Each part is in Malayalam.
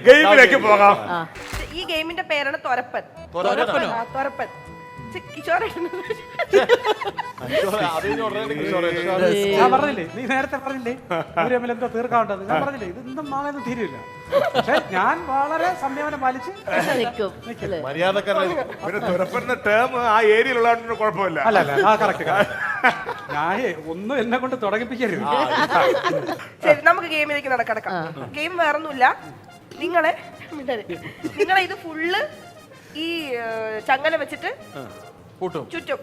ഗെയിമിലേക്ക് പോകാം. ഈ ഗെയിമിന്റെ പേരാണ് തൊരപ്പൻ. തൊരപ്പൻ. ഞാൻ പറഞ്ഞില്ലേ, നീ നേരത്തെ പറഞ്ഞില്ലേ എന്തോ തീർക്കാവുണ്ടത്. ഞാൻ പറഞ്ഞില്ലേ ഇതൊന്നും നാളെ ഒന്നും തീരില്ല. പക്ഷെ ഞാൻ വളരെ സംയമനം പാലിച്ച് പിന്നെ തുരപ്പന്റെ ടേം ആ ഏരിയയിലുള്ള കുഴപ്പമില്ല. അല്ല കറക്റ്റ്. ഞാൻ ഒന്നും എന്നെ കൊണ്ട് തുടങ്ങിപ്പിക്കരുത്. ശരി, നമുക്ക് ഗെയിമിലേക്ക് നടക്കാം. ഗെയിം വേറൊന്നുമില്ല. നിങ്ങളെ ഇത് ഫുള്ള് ഈ ചങ്ങല വെച്ചിട്ട് ചുറ്റും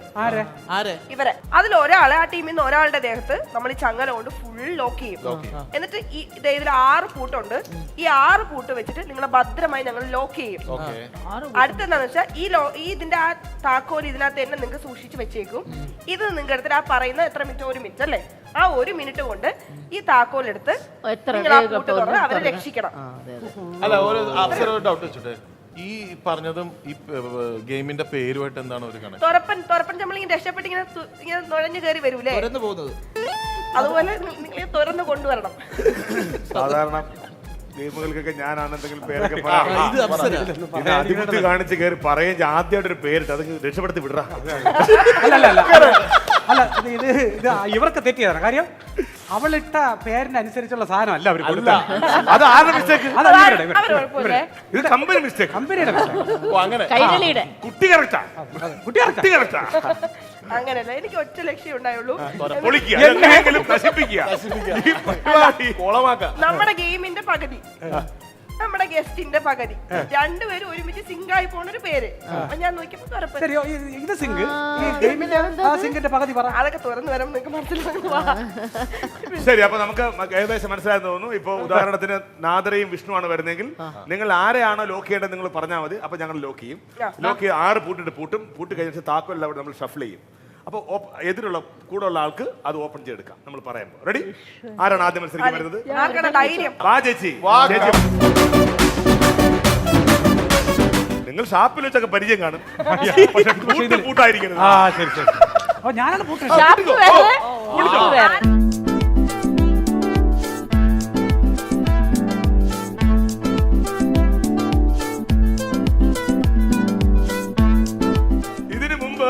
ഇവരെ അതിൽ ഒരാളെ, ആ ടീമിൽ നിന്ന് ഒരാളുടെ ദേഹത്ത് നമ്മൾ ഈ ചങ്ങല കൊണ്ട് ഫുൾ ലോക്ക് ചെയ്യും. എന്നിട്ട് ഇതിൽ 6 പൂട്ടുണ്ട്. ഈ 6 പൂട്ട് വെച്ചിട്ട് നിങ്ങളെ ഭദ്രമായി ഞങ്ങൾ ലോക്ക് ചെയ്യും. അടുത്തെന്താന്ന് വെച്ചാൽ ഈ ഇതിന്റെ ആ താക്കോൽ ഇതിനകത്ത് തന്നെ നിങ്ങൾക്ക് സൂക്ഷിച്ച് വെച്ചേക്കും. ഇത് നിങ്ങൾക്ക് എടുത്തിട്ട് ആ പറയുന്ന എത്ര മിനിറ്റ്, 1 മിനിറ്റ് അല്ലേ, ആ 1 മിനിറ്റ് കൊണ്ട് ഈ താക്കോൽ എടുത്ത് നിങ്ങൾ ആ പൂട്ട് തുറന്ന് അവരെ രക്ഷിക്കണം. അല്ല, ഒരു ഡൗട്ട് വെച്ചിട്ട് ഈ പറഞ്ഞതും ഈ ഗെയിമിന്റെ പേരുമായിട്ട് എന്താണ് ഒരു കണക്ട്? തുറപ്പൻ നമ്മളിങ്ങനെ രക്ഷപ്പെട്ട് ഇങ്ങനെ നുഴഞ്ഞു കയറി വരൂലേ, അതുപോലെ നിങ്ങൾ തുറന്ന് കൊണ്ടുവരണം. സാധാരണ ഗെയിമുകൾക്കൊക്കെ ഞാനാണ് എന്തെങ്കിലും പേരൊക്കെ അതിബുദ്ധി കാണിച്ച് കയറി പറയുക. ആദ്യമായിട്ടൊരു പേരിട്ട് അത് രക്ഷപ്പെടുത്തി വിടറ. അല്ല, ഇത് ഇവർക്ക് തെറ്റിയതാണ് കാര്യം. അവളിട്ട പേരിന് അനുസരിച്ചുള്ള സാധനം അല്ല അവർ. അത് ആരുടെ മിസ്റ്റേക്ക്? ഇത് കമ്പനി മിസ്റ്റേക്ക്. കമ്പനിയുടെ കുട്ടി കറക്റ്റാ. അങ്ങനെയല്ല, എനിക്ക് ഒറ്റ ലക്ഷ്യം ഉണ്ടായുള്ളൂ, നമ്മുടെ ഗെയിമിന്റെ പകുതി, നമ്മുടെ ഗസ്റ്റിന്റെ പകുതി, രണ്ടുപേരും ഒരുമിച്ച് സിങ്കായി പോണ ഒരു പേര്. ഞാൻ നോക്കിയപ്പോ അതൊക്കെ തുറന്നു വരാൻ നിങ്ങൾക്ക് മനസ്സിലാകുന്നു. ശരി, അപ്പൊ നമുക്ക് ഏകദേശം മനസ്സിലായെന്ന് തോന്നുന്നു. ഇപ്പൊ ഉദാഹരണത്തിന് നാദരയും വിഷ്ണുവാണ് വരുന്നെങ്കിൽ നിങ്ങൾ ആരെയാണോ ലോക്ക് ചെയ്യേണ്ടത് നിങ്ങൾ പറഞ്ഞാൽ മതി. അപ്പൊ ഞങ്ങൾ ലോക്ക് ചെയ്യും. ലോക്ക് ചെയ്ത് 6 പൂട്ടിട്ട് പൂട്ട് കഴിഞ്ഞ താക്കോലെല്ലാം അവിടെ നമ്മൾ ഷഫിൾ ചെയ്യും. അപ്പോൾ എതിരുള്ള കൂടെ ഉള്ള ആൾക്ക് അത് ഓപ്പൺ ചെയ്തെടുക്കാം നമ്മൾ പറയുമ്പോൾ. റെഡി? ആരാണ് ആദ്യം മത്സരിക്കാൻ വരുന്നത്? ചേച്ചി. നിങ്ങൾ ഷാപ്പിൽ വെച്ചൊക്കെ പരിചയം കാണും, പക്ഷെ കൂട്ടായിരിക്കരുത്. ഞാനാണ് ഇതിനു മുമ്പ്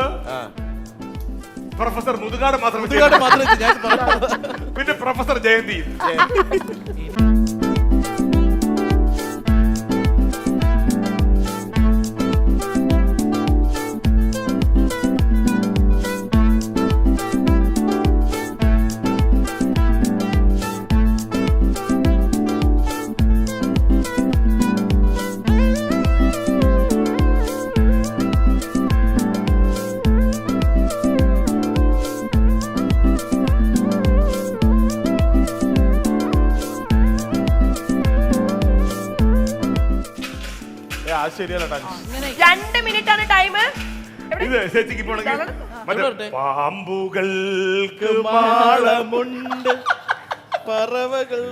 പ്രൊഫസർ മുതുകാട് മാത്രം, പിന്നെ പ്രൊഫസർ ജയന്തി. ശരിയല്ല, 2 മിനിറ്റ് ആണ് ടൈം. ഇത് ചേച്ചിക്ക് പാമ്പുകൾക്ക് മാളമുണ്ട്, പറവകൾ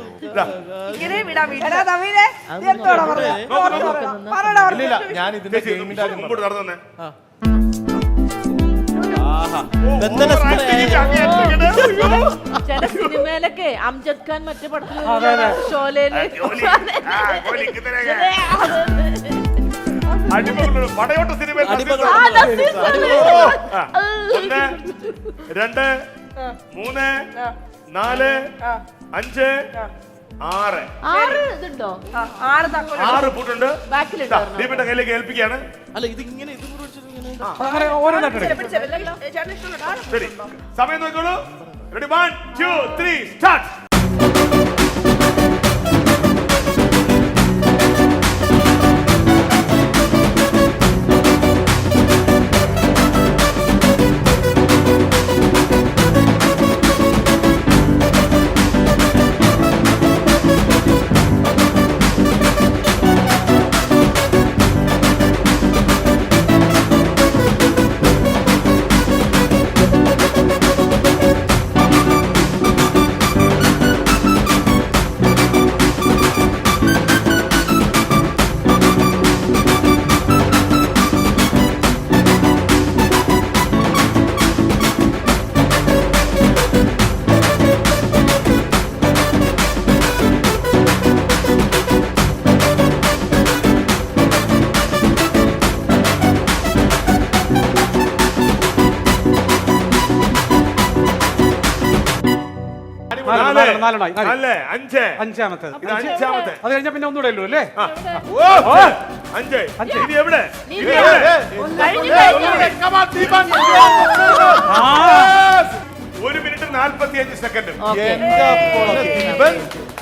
ഞാൻ ഇതിന്റെ ഗെയിമിന്റെ മുമ്പോട്ട് നടന്നു. ചില സിനിമയിലൊക്കെ അംജദ് ഖാൻ മറ്റേ പടത്തില് ഷോലയില് പടയോട്ട സിനിമയിൽ 1 2 3 4 5 6 6 പൂട്ടുണ്ട്. ദീപന്റെ കയ്യിലേക്ക് ഏൽപ്പിക്കുകയാണ്. അല്ല, ഇതിങ്ങനെ ശരി, സമയം നോക്കിക്കോളൂ. റെഡി? 1 2 3 സ്റ്റാർട്ട്. നാലെണ്ണമായി. നാല്, അഞ്ച്. അഞ്ചാമത്തേത്. ഇത് അഞ്ചാമത്തെ. അത് കഴിഞ്ഞാൽ പിന്നെ ഒന്നുകൂടെ ഉള്ളൂ അല്ലേ? ഓ, അഞ്ച്. ഇനി എവിടെ? നീ ഇനി എവിടെ? Come on, Deepan. 1 മിനിറ്റ് 45 സെക്കൻഡും. എന്റെ പൊന്നെ ദീപൻ.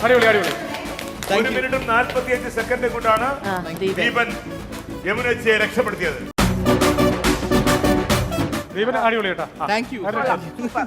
അടിപൊളി അടിപൊളി. 1 മിനിറ്റും 45 സെക്കൻഡ് കൊണ്ടാണ് ദീപൻ യമുനച്ചിയെ രക്ഷപ്പെടുത്തിയത്. ദീപൻ അടിപൊളി കേട്ടോ. Thank you. സൂപ്പർ